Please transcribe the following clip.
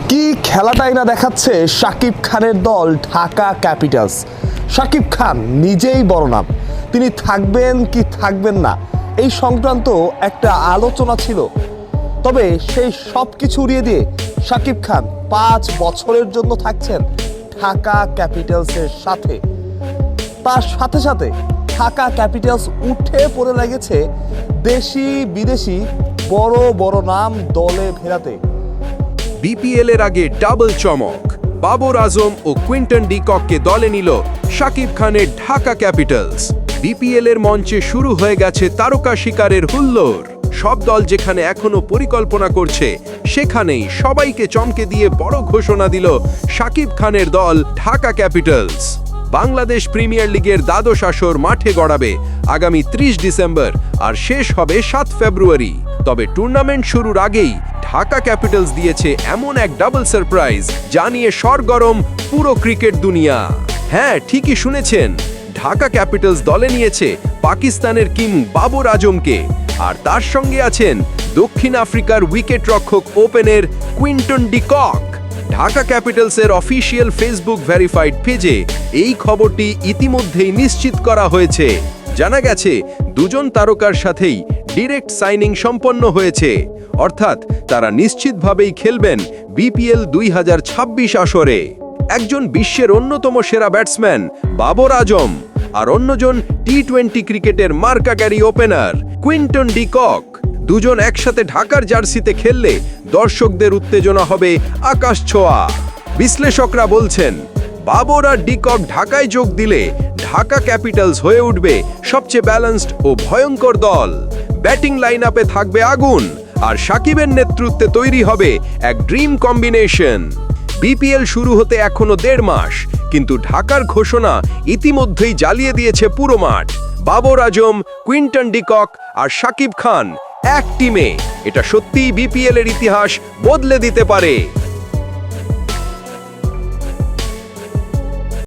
কি খেলাটাই না দেখাচ্ছে শাকিব খানের দল ঢাকা ক্যাপিটালস। শাকিব খান নিজেই বড় নাম, তিনি থাকবেন কি থাকবেন না এই সংক্রান্ত একটা আলোচনা ছিল। তবে সেই সব কিছু উড়িয়ে দিয়ে শাকিব খান 5 বছরের জন্য থাকছেন ঢাকা ক্যাপিটালসের সাথে। তার সাথে সাথে ঢাকা ক্যাপিটালস উঠে পড়ে লেগেছে দেশি বিদেশি বড় বড় নাম দলে ফেরাতে। বিপিএল এর আগে ডাবল চমক, বাবর আজম ও কুইন্টন ডিককে দলে নিল শাকিব খানের ঢাকা ক্যাপিটালস। বিপিএল এর মঞ্চে শুরু হয়ে গেছে তারকা শিকারের হুল্লোড়। সব দল যেখানে এখনো পরিকল্পনা করছে, সেখানেই সবাইকে চমকে দিয়ে বড় ঘোষণা দিল শাকিব খানের দল ঢাকা ক্যাপিটালস। বাংলাদেশ প্রিমিয়ার লিগের দ্বাদশ আসর মাঠে গড়াবে আগামী 30 ডিসেম্বর আর শেষ হবে 7 ফেব্রুয়ারি। তবে টুর্নামেন্ট শুরুর আগেই ঢাকা ক্যাপিটালস দিয়েছে এমন এক ডাবল সারপ্রাইজ যা নিয়ে সরগরম পুরো ক্রিকেট দুনিয়া। হ্যাঁ, ঠিকই শুনেছেন, ঢাকা ক্যাপিটালস দলে নিয়েছে পাকিস্তানের কিং বাবর আজমকে, আর তার সঙ্গে আছেন দক্ষিণ আফ্রিকার উইকেট রক্ষক ওপেনের কুইন্টন ডিকক। ঢাকা ক্যাপিটালসের অফিসিয়াল ফেসবুক ভেরিফাইড পেজে এই খবরটি ইতিমধ্যেই নিশ্চিত করা হয়েছে। জানা গেছে দুজন তারকার সাথেই ডিরেক্ট সাইনিং সম্পন্ন হয়েছে, অর্থাৎ তারা নিশ্চিতভাবেই খেলবেন বিপিএল 2026 আসরে। একজন বিশ্বের অন্যতম সেরা ব্যাটসম্যান বাবর আজম, আর অন্যজন টি-20 ক্রিকেটের মার্কাকারী ওপেনার কুইন্টন ডিকক। দুজন একসাথে ঢাকার জার্সিতে খেললে দর্শকদের উত্তেজনা হবে আকাশ ছোঁয়া। বিশ্লেষকরা বলছেন, বাবর আর ডিকক ঢাকায় যোগ দিলে ঢাকা ক্যাপিটালস হয়ে উঠবে সবচেয়ে ব্যালেন্সড ও ভয়ঙ্কর দল। ব্যাটিং লাইন আপে থাকবে আগুন, আর সাকিবের নেতৃত্বে তৈরি হবে এক ড্রিম কম্বিনেশন। বিপিএল শুরু হতে এখনো 1.5 মাস, কিন্তু ঢাকার ঘোষণা ইতিমধ্যেই জ্বালিয়ে দিয়েছে পুরো মাঠ। বাবর আজম, কুইন্টন ডিকক আর শাকিব খান এক টিমে, এটা সত্যিই বিপিএল এর ইতিহাস বদলে দিতে পারে।